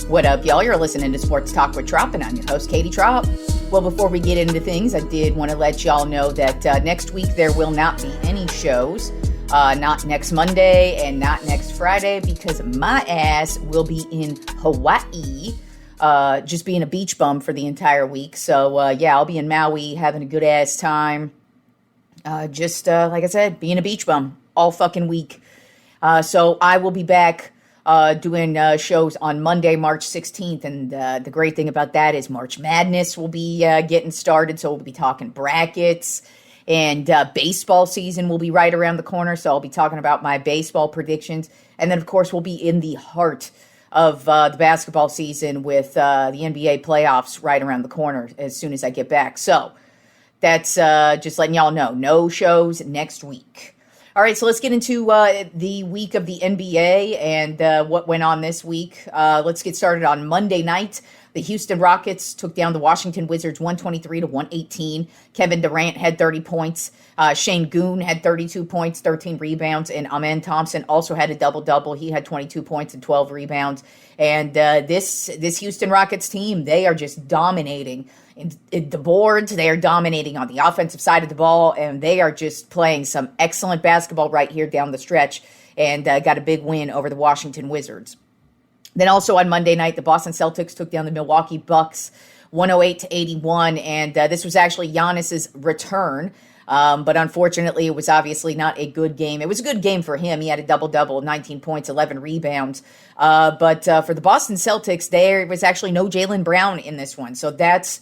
What up, y'all? You're listening to Sports Talk with Tropp, and I'm your host, Katie Tropp. Well, before we get into things, I did want to let y'all know that next week there will not be any shows. Not next Monday and not next Friday, because my ass will be in Hawaii, just being a beach bum for the entire week. So, I'll be in Maui having a good-ass time. Like I said, being a beach bum all fucking week. So I will be back doing shows on Monday, March 16th. And the great thing about that is March Madness will be getting started. So we'll be talking brackets, and baseball season will be right around the corner. So I'll be talking about my baseball predictions. And then, of course, we'll be in the heart of the basketball season with the NBA playoffs right around the corner as soon as I get back. So that's just letting y'all know. No shows next week. All right, so let's get into the week of the NBA and what went on this week. Let's get started on Monday night. The Houston Rockets took down the Washington Wizards 123-118. Kevin Durant had 30 points. Shane Goon had 32 points, 13 rebounds. And Amen Thompson also had a double-double. He had 22 points and 12 rebounds. And this Houston Rockets team, they are just dominating in the boards. They are dominating on the offensive side of the ball, and they are just playing some excellent basketball right here down the stretch, and got a big win over the Washington Wizards. Then also on Monday night, the Boston Celtics took down the Milwaukee Bucks 108-81, and this was actually Giannis's return. But unfortunately, it was obviously not a good game. It was a good game for him. He had a double-double, 19 points, 11 rebounds. But for the Boston Celtics, there was actually no Jaylen Brown in this one. So that's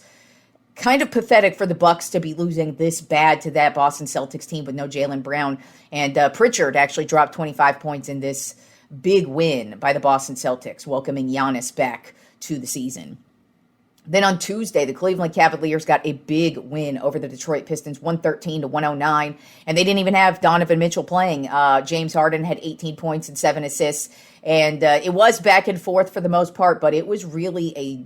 kind of pathetic for the Bucks to be losing this bad to that Boston Celtics team with no Jaylen Brown. And Pritchard actually dropped 25 points in this big win by the Boston Celtics, welcoming Giannis back to the season. Then on Tuesday, the Cleveland Cavaliers got a big win over the Detroit Pistons, 113-109, and they didn't even have Donovan Mitchell playing. James Harden had 18 points and 7 assists, and it was back and forth for the most part, but it was really a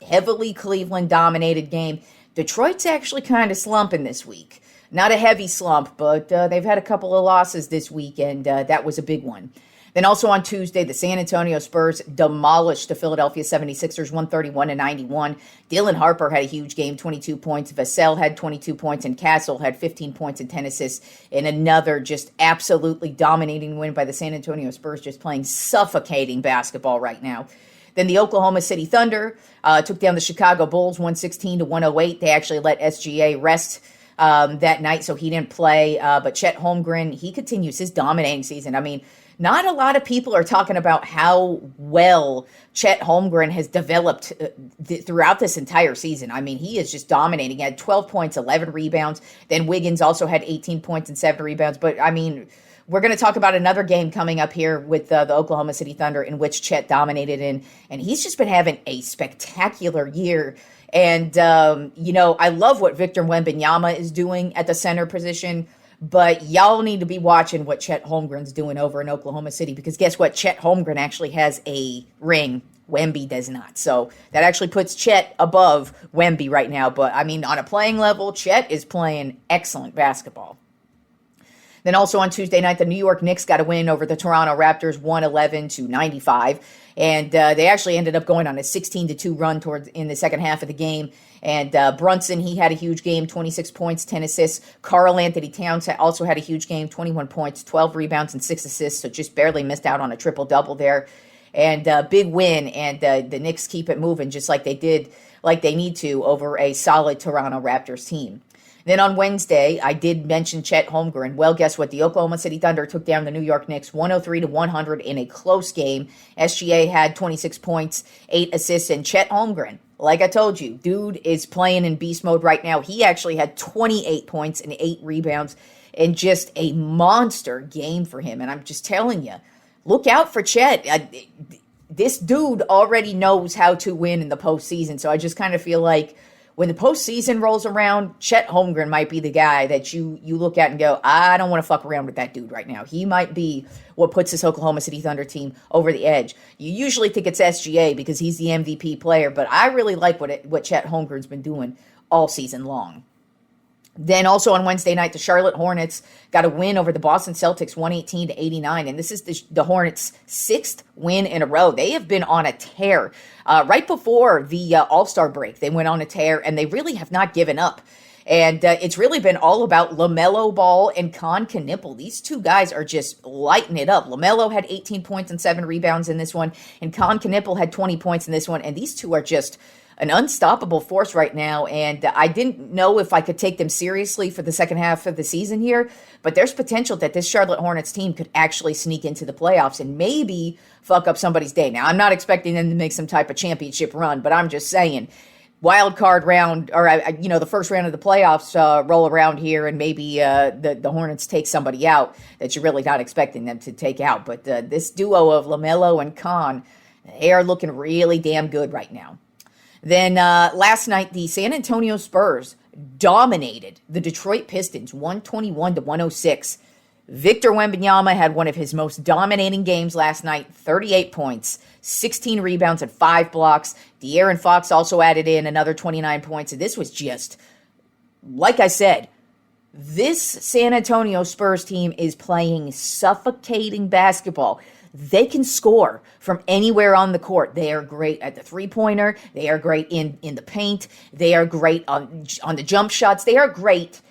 heavily Cleveland-dominated game. Detroit's actually kind of slumping this week. Not a heavy slump, but they've had a couple of losses this week, and that was a big one. Then also on Tuesday, the San Antonio Spurs demolished the Philadelphia 76ers 131-91. Dylan Harper had a huge game, 22 points. Vassell had 22 points, and Castle had 15 points and 10 assists in another just absolutely dominating win by the San Antonio Spurs, just playing suffocating basketball right now. Then the Oklahoma City Thunder took down the Chicago Bulls 116-108. They actually let SGA rest that night, so he didn't play. But Chet Holmgren, he continues his dominating season. I mean, not a lot of people are talking about how well Chet Holmgren has developed throughout this entire season. I mean, he is just dominating. He had 12 points, 11 rebounds. Then Wiggins also had 18 points and 7 rebounds. But, I mean, we're going to talk about another game coming up here with the Oklahoma City Thunder in which Chet dominated in, and he's just been having a spectacular year. And, I love what Victor Wembanyama is doing at the center position, but y'all need to be watching what Chet Holmgren's doing over in Oklahoma City, because guess what? Chet Holmgren actually has a ring. Wemby does not. So that actually puts Chet above Wemby right now. But, I mean, on a playing level, Chet is playing excellent basketball. Then also on Tuesday night, the New York Knicks got a win over the Toronto Raptors, 111-95. And they actually ended up going on a 16-2 run in the second half of the game. And Brunson, he had a huge game, 26 points, 10 assists. Karl Anthony Towns also had a huge game, 21 points, 12 rebounds, and 6 assists. So just barely missed out on a triple-double there. And big win, and the Knicks keep it moving just like they did, like they need to, over a solid Toronto Raptors team. Then on Wednesday, I did mention Chet Holmgren. Well, guess what? The Oklahoma City Thunder took down the New York Knicks 103-100 in a close game. SGA had 26 points, 8 assists, and Chet Holmgren, like I told you, dude is playing in beast mode right now. He actually had 28 points and 8 rebounds and just a monster game for him. And I'm just telling you, look out for Chet. This dude already knows how to win in the postseason. So I just kind of feel like when the postseason rolls around, Chet Holmgren might be the guy that you look at and go, I don't want to fuck around with that dude right now. He might be what puts this Oklahoma City Thunder team over the edge. You usually think it's SGA because he's the MVP player, but I really like what Chet Holmgren's been doing all season long. Then also on Wednesday night, the Charlotte Hornets got a win over the Boston Celtics, 118-89. And this is the Hornets' 6th win in a row. They have been on a tear. Right before the All-Star break, they went on a tear, and they really have not given up. And it's really been all about LaMelo Ball and Con Knippel. These two guys are just lighting it up. LaMelo had 18 points and 7 rebounds in this one, and Con Knippel had 20 points in this one. And these two are just an unstoppable force right now, and I didn't know if I could take them seriously for the second half of the season here, but there's potential that this Charlotte Hornets team could actually sneak into the playoffs and maybe fuck up somebody's day. Now, I'm not expecting them to make some type of championship run, but I'm just saying, wild card round, or the first round of the playoffs roll around here, and maybe the Hornets take somebody out that you're really not expecting them to take out. But this duo of LaMelo and Con, they are looking really damn good right now. Then last night, the San Antonio Spurs dominated the Detroit Pistons, 121-106. Victor Wembanyama had one of his most dominating games last night, 38 points, 16 rebounds, and 5 blocks. De'Aaron Fox also added in another 29 points. And this was just, like I said, this San Antonio Spurs team is playing suffocating basketball. They can score from anywhere on the court. They are great at the three-pointer. They are great in the paint. They are great on the jump shots. They are great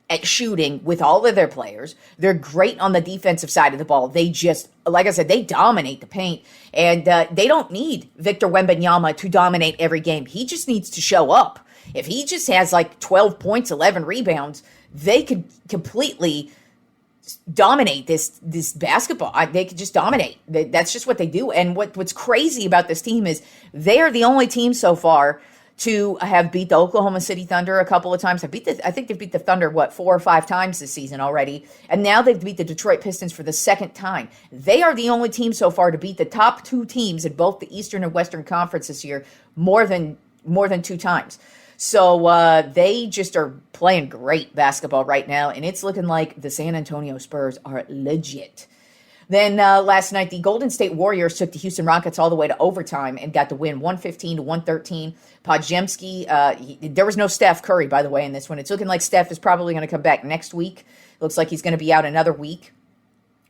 at shooting with all of their players. They're great on the defensive side of the ball. They just, like I said, they dominate the paint. And they don't need Victor Wembanyama to dominate every game. He just needs to show up. If he just has like 12 points, 11 rebounds, they could completely dominate this basketball. They could just dominate. That's just what they do. And what's crazy about this team is they are the only team so far to have beat the Oklahoma City Thunder a couple of times. I think they've beat the Thunder, 4 or 5 times this season already. And now they've beat the Detroit Pistons for the second time. They are the only team so far to beat the top 2 teams in both the Eastern and Western Conference this year more than 2 times. So they just are playing great basketball right now, and it's looking like the San Antonio Spurs are legit. Then last night, the Golden State Warriors took the Houston Rockets all the way to overtime and got the win, 115-113. Podziemski, there was no Steph Curry, by the way, in this one. It's looking like Steph is probably going to come back next week. Looks like he's going to be out another week.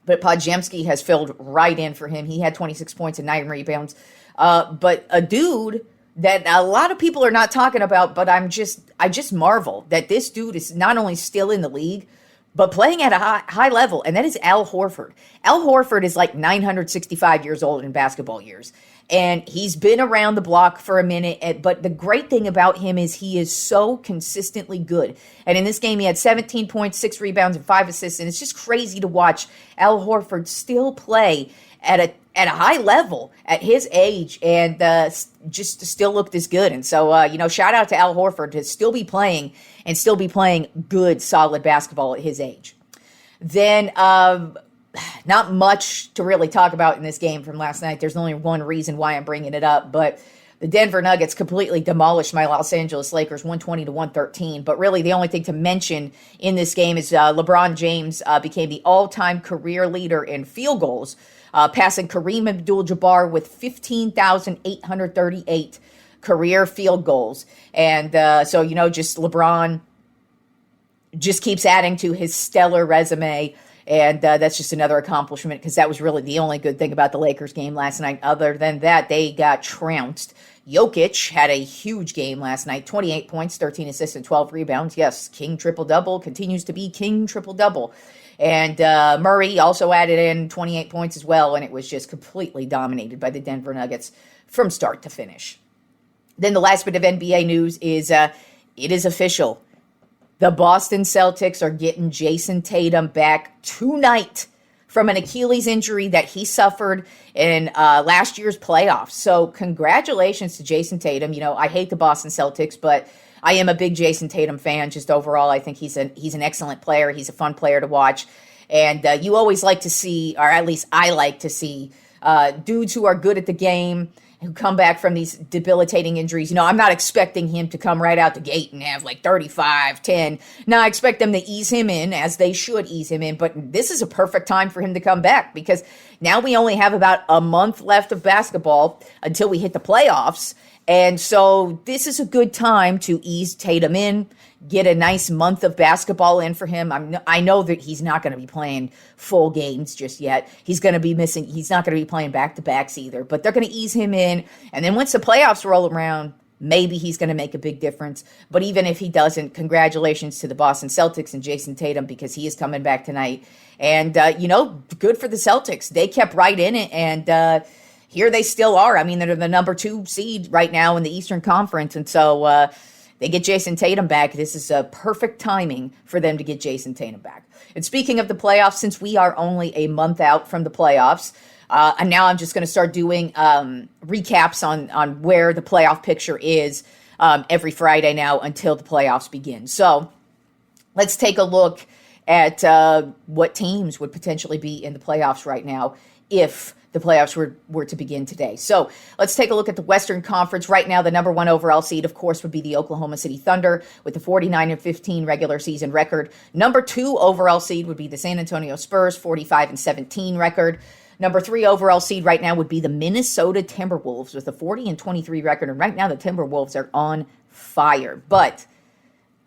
But Podziemski has filled right in for him. He had 26 points and 9 rebounds. But a dude that a lot of people are not talking about, but I just marvel that this dude is not only still in the league, but playing at a high level, and that is Al Horford. Al Horford is like 965 years old in basketball years, and he's been around the block for a minute, but the great thing about him is he is so consistently good. And in this game, he had 17 points, 6 rebounds, and 5 assists, and it's just crazy to watch Al Horford still play at a high level at his age and just to still look this good. And so, shout out to Al Horford to still be playing good, solid basketball at his age. Then, not much to really talk about in this game from last night. There's only one reason why I'm bringing it up, but the Denver Nuggets completely demolished my Los Angeles Lakers 120-113. But really, the only thing to mention in this game is LeBron James became the all-time career leader in field goals, passing Kareem Abdul-Jabbar with 15,838 career field goals. And just LeBron just keeps adding to his stellar resume. And that's just another accomplishment because that was really the only good thing about the Lakers game last night. Other than that, they got trounced. Jokic had a huge game last night, 28 points, 13 assists, and 12 rebounds. Yes, king triple-double, continues to be king triple-double. And Murray also added in 28 points as well, and it was just completely dominated by the Denver Nuggets from start to finish. Then the last bit of NBA news is it is official. The Boston Celtics are getting Jason Tatum back tonight from an Achilles injury that he suffered in last year's playoffs. So congratulations to Jason Tatum. I hate the Boston Celtics, but I am a big Jason Tatum fan. Just overall, I think he's an excellent player. He's a fun player to watch. And you always like to see, or at least I like to see, dudes who are good at the game, who come back from these debilitating injuries. I'm not expecting him to come right out the gate and have like 35, 10. No, I expect them to ease him in, as they should ease him in. But this is a perfect time for him to come back because now we only have about a month left of basketball until we hit the playoffs. And so this is a good time to ease Tatum in, get a nice month of basketball in for him. I know that he's not going to be playing full games just yet. He's not going to be playing back-to-backs either, but they're going to ease him in. And then once the playoffs roll around, maybe he's going to make a big difference. But even if he doesn't, congratulations to the Boston Celtics and Jason Tatum, because he is coming back tonight. And, good for the Celtics. They kept right in it, and here they still are. I mean, they're the number 2 seed right now in the Eastern Conference, and so they get Jason Tatum back. This is a perfect timing for them to get Jason Tatum back. And speaking of the playoffs, since we are only a month out from the playoffs, and now I'm just going to start doing recaps on where the playoff picture is every Friday now until the playoffs begin. So let's take a look at what teams would potentially be in the playoffs right now if the playoffs were to begin today. So let's take a look at the Western Conference. Right now, the number 1 overall seed, of course, would be the Oklahoma City Thunder with a 49-15 regular season record. Number 2 overall seed would be the San Antonio Spurs, 45-17 record. Number 3 overall seed right now would be the Minnesota Timberwolves with a 40-23 record. And right now, the Timberwolves are on fire. But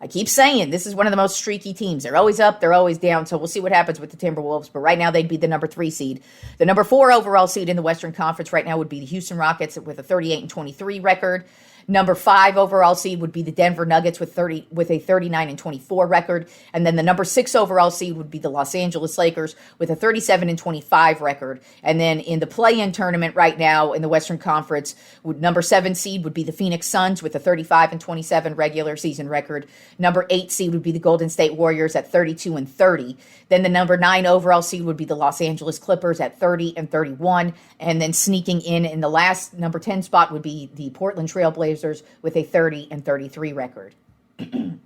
I keep saying this is one of the most streaky teams. They're always up, they're always down, so we'll see what happens with the Timberwolves. But right now, they'd be the number 3 seed. The number 4 overall seed in the Western Conference right now would be the Houston Rockets with a 38-23 record. Number 5 overall seed would be the Denver Nuggets with a 39-24 record. And then the number 6 overall seed would be the Los Angeles Lakers with a 37-25 record. And then in the play-in tournament right now in the Western Conference, number 7 seed would be the Phoenix Suns with a 35-27 regular season record. Number 8 seed would be the Golden State Warriors at 32-30. Then the number 9 overall seed would be the Los Angeles Clippers at 30-31. And then sneaking in the last number 10 spot would be the Portland Trail Blazers with a 30-33 record. Then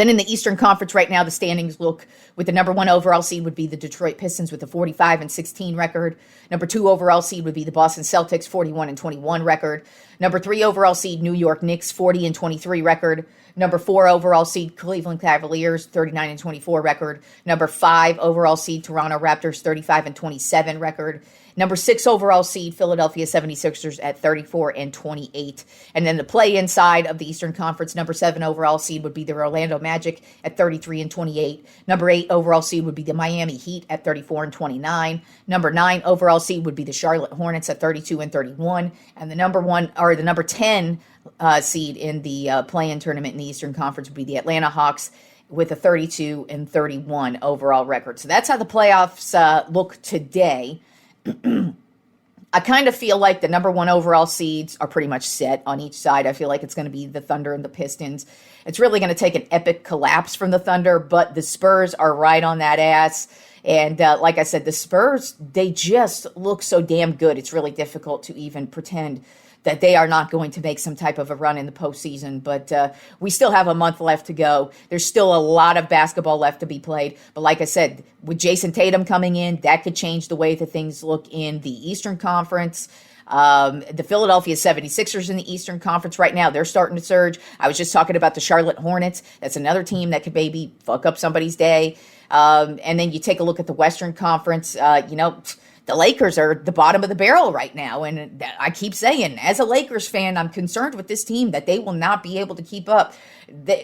in the Eastern Conference right now, the standings look with the number 1 overall seed would be the Detroit Pistons with a 45-16 record. Number 2 overall seed would be the Boston Celtics, 41-21 record. Number 3 overall seed, New York Knicks, 40-23 record. Number 4 overall seed, Cleveland Cavaliers, 39-24 record. Number 5 overall seed, Toronto Raptors, 35-27 record. Number 6 overall seed, Philadelphia 76ers at 34-28. And then the play-in side of the Eastern Conference, number 7 overall seed would be the Orlando Magic at 33-28. Number 8 overall seed would be the Miami Heat at 34-29. Number 9 overall seed would be the Charlotte Hornets at 32-31. And the number 10 seed in the play-in tournament in the Eastern Conference would be the Atlanta Hawks with a 32-31 overall record. So that's how the playoffs look today. I kind of feel like the number 1 overall seeds are pretty much set on each side. I feel like it's going to be the Thunder and the Pistons. It's really going to take an epic collapse from the Thunder, but the Spurs are right on that ass. And like I said, the Spurs, they just look so damn good. It's really difficult to even pretend that they are not going to make some type of a run in the postseason. But we still have a month left to go. There's still a lot of basketball left to be played. But like I said, with Jason Tatum coming in, that could change the way that things look in the Eastern Conference. The Philadelphia 76ers in the Eastern Conference right now, they're starting to surge. I was just talking about the Charlotte Hornets. That's another team that could maybe fuck up somebody's day. And then you take a look at the Western Conference, the Lakers are the bottom of the barrel right now. And I keep saying, as a Lakers fan, I'm concerned with this team that they will not be able to keep up.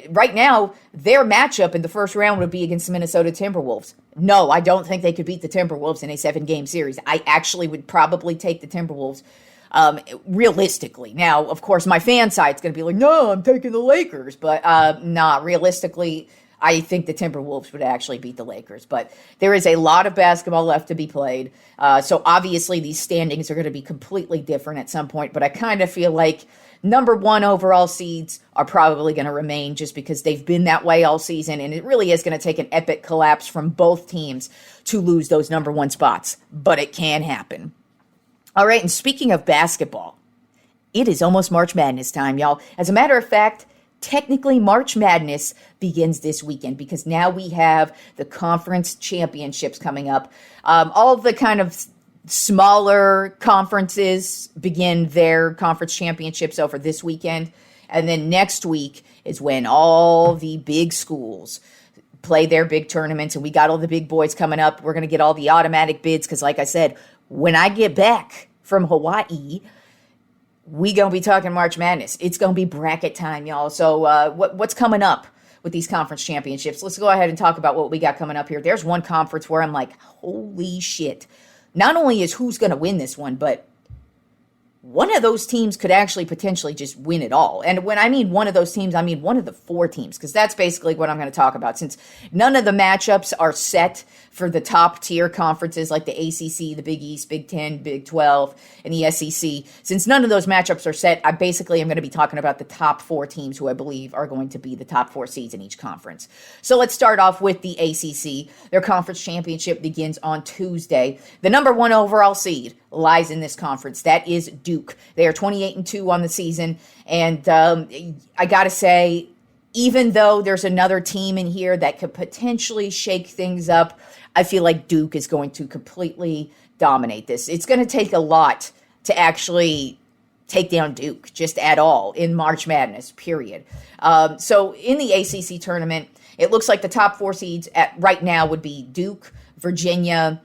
Right now, their matchup in the first round would be against the Minnesota Timberwolves. No, I don't think they could beat the Timberwolves in a 7-game series. I actually would probably take the Timberwolves realistically. Now, of course, my fan side's going to be like, no, I'm taking the Lakers. But realistically, I think the Timberwolves would actually beat the Lakers. But there is a lot of basketball left to be played. So obviously these standings are going to be completely different at some point. But I kind of feel like number 1 overall seeds are probably going to remain just because they've been that way all season. And it really is going to take an epic collapse from both teams to lose those number 1 spots. But it can happen. All right, and speaking of basketball, it is almost March Madness time, y'all. As a matter of fact, technically, March Madness begins this weekend because now we have the conference championships coming up. All the kind of smaller conferences begin their conference championships over this weekend. And then next week is when all the big schools play their big tournaments. And we got all the big boys coming up. We're going to get all the automatic bids because, like I said, when I get back from Hawaii, we going to be talking March Madness. It's going to be bracket time, y'all. So what's coming up with these conference championships. Let's go ahead and talk about what we got coming up here. There's one conference where I'm like, holy shit. Not only is who's going to win this one, but one of those teams could actually potentially just win it all. And when I mean one of those teams, I mean one of the 4 teams, because that's basically what I'm going to talk about. Since none of the matchups are set for the top tier conferences like the ACC, the Big East, Big 10, Big 12, and the SEC, since none of those matchups are set, I basically am going to be talking about the top 4 teams who I believe are going to be the top 4 seeds in each conference. So let's start off with the ACC. Their conference championship begins on Tuesday. The number 1 overall seed lies in this conference. That is Duke. They are 28-2 on the season. And I got to say, even though there's another team in here that could potentially shake things up, I feel like Duke is going to completely dominate this. It's going to take a lot to actually take down Duke, just at all, in March Madness, period. So in the ACC tournament, it looks like the top 4 seeds right now would be Duke, Virginia,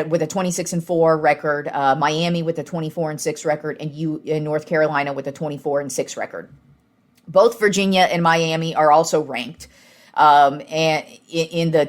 with a 26-4 record, Miami with a 24-6 record, and North Carolina with a 24-6 record. Both Virginia and Miami are also ranked and in the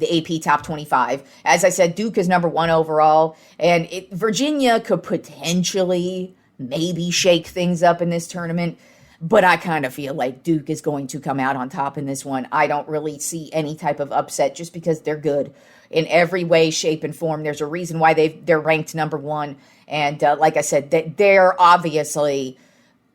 AP top 25. As I said, Duke is number 1 overall, and Virginia could potentially maybe shake things up in this tournament. But I kind of feel like Duke is going to come out on top in this one. I don't really see any type of upset just because they're good in every way, shape, and form. There's a reason why they're ranked number 1. And like I said, they're obviously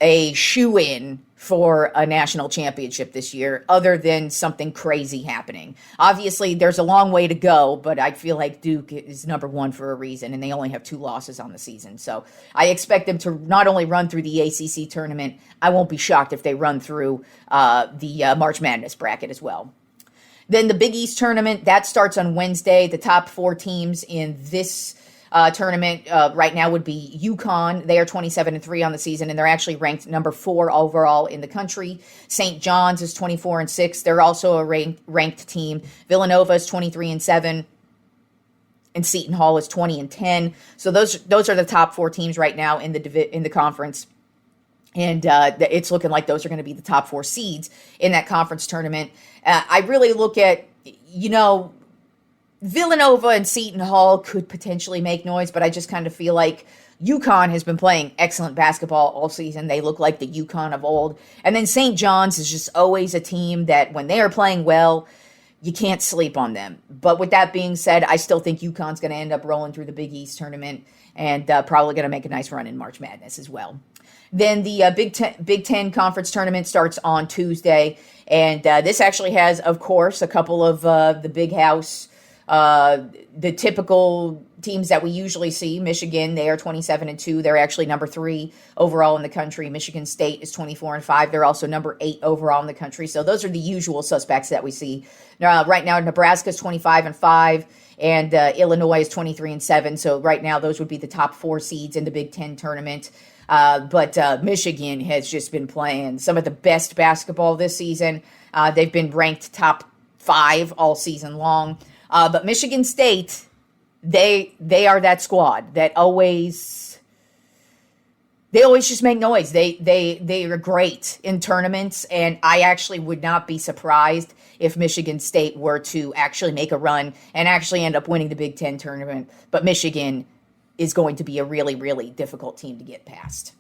a shoo-in for a national championship this year, other than something crazy happening. Obviously, there's a long way to go, but I feel like Duke is number 1 for a reason, and they only have 2 losses on the season. So I expect them to not only run through the ACC tournament, I won't be shocked if they run through the March Madness bracket as well. Then the Big East tournament, that starts on Wednesday. The top 4 teams in this tournament right now would be UConn. They are 27-3 on the season, and they're actually ranked number 4 overall in the country. St. John's is 24-6. They're also a ranked team. Villanova is 23-7. And Seton Hall is 20-10. So those are the top 4 teams right now in the conference. And it's looking like those are going to be the top 4 seeds in that conference tournament. I really look at, Villanova and Seton Hall could potentially make noise, but I just kind of feel like UConn has been playing excellent basketball all season. They look like the UConn of old. And then St. John's is just always a team that when they are playing well, you can't sleep on them. But with that being said, I still think UConn's going to end up rolling through the Big East tournament and probably going to make a nice run in March Madness as well. Then the Big Ten Conference Tournament starts on Tuesday, and this actually has, of course, a couple of the big house, the typical teams that we usually see. Michigan, they are 27-2. They're actually number 3 overall in the country. Michigan State is 24-5. They're also number 8 overall in the country. So those are the usual suspects that we see. Right now, Nebraska is 25-5. And Illinois is 23-7. So right now, those would be the top 4 seeds in the Big Ten tournament. But Michigan has just been playing some of the best basketball this season. They've been ranked top 5 all season long. But Michigan State, they are that squad that always just make noise. They are great in tournaments, and I actually would not be surprised if Michigan State were to actually make a run and actually end up winning the Big Ten tournament. But Michigan is going to be a really, really difficult team to get past.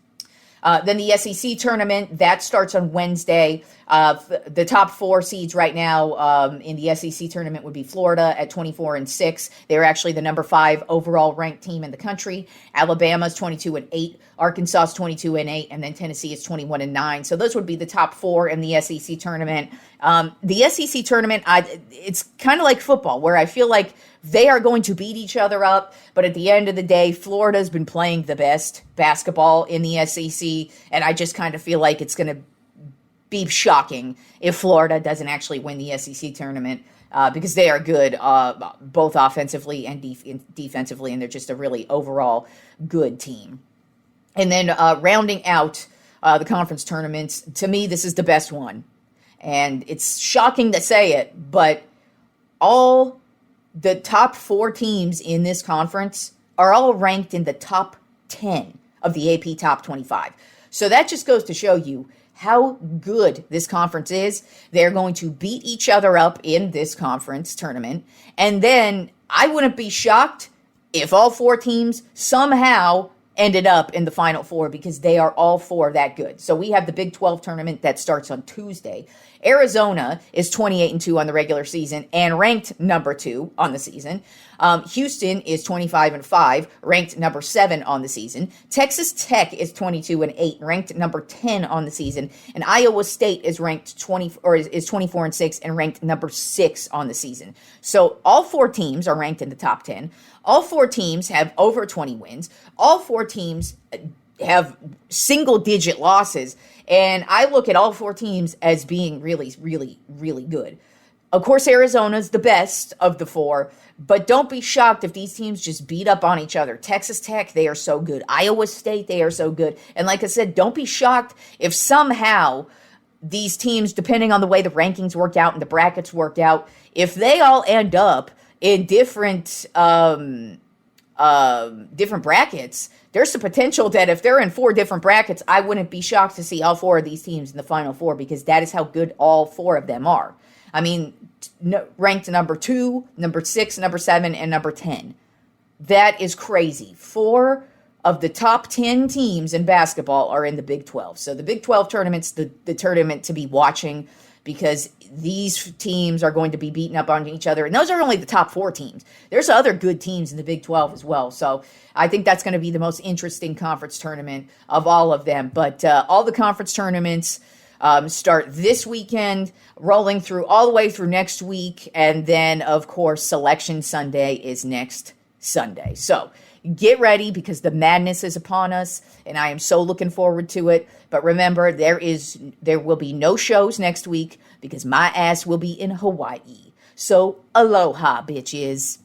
Then the SEC tournament, that starts on Wednesday. The top 4 seeds right now in the SEC tournament would be Florida at 24-6. They're actually the number 5 overall ranked team in the country. Alabama's 22-8. Arkansas is 22-8, and then Tennessee is 21-9. So those would be the top 4 in the SEC tournament. The SEC tournament, it's kind of like football, where I feel like they are going to beat each other up, but at the end of the day, Florida's been playing the best basketball in the SEC, and I just kind of feel like it's going to be shocking if Florida doesn't actually win the SEC tournament because they are good both offensively and defensively, and they're just a really overall good team. And then rounding out the conference tournaments, to me, this is the best one. And it's shocking to say it, but all the top 4 teams in this conference are all ranked in the top 10 of the AP top 25. So that just goes to show you how good this conference is. They're going to beat each other up in this conference tournament. And then I wouldn't be shocked if all four teams somehow ended up in the Final Four, because they are all four that good. So we have the Big 12 tournament that starts on Tuesday. Arizona is 28-2 on the regular season and ranked number 2 on the season. Houston is 25-5, ranked number 7 on the season. Texas Tech is 22-8, ranked number 10 on the season. And Iowa State is ranked 24-6 and ranked number 6 on the season. So all four teams are ranked in the top 10. All four teams have over 20 wins. All four teams have single-digit losses. And I look at all four teams as being really, really, really good. Of course, Arizona's the best of the four, but don't be shocked if these teams just beat up on each other. Texas Tech, they are so good. Iowa State, they are so good. And like I said, don't be shocked if somehow these teams, depending on the way the rankings work out and the brackets work out, if they all end up in different brackets, there's the potential that if they're in 4 different brackets, I wouldn't be shocked to see all 4 of these teams in the Final Four, because that is how good all 4 of them are. I mean, ranked number 2, number 6, number 7, and number 10. That is crazy. 4 of the top 10 teams in basketball are in the Big 12. So the Big 12 tournament's the tournament to be watching, because these teams are going to be beating up on each other. And those are only the top 4 teams. There's other good teams in the Big 12 as well. So I think that's going to be the most interesting conference tournament of all of them. But all the conference tournaments start this weekend, rolling through all the way through next week. And then, of course, Selection Sunday is next Sunday. So get ready, because the madness is upon us, and I am so looking forward to it. But remember, there will be no shows next week, because my ass will be in Hawaii. So aloha, bitches.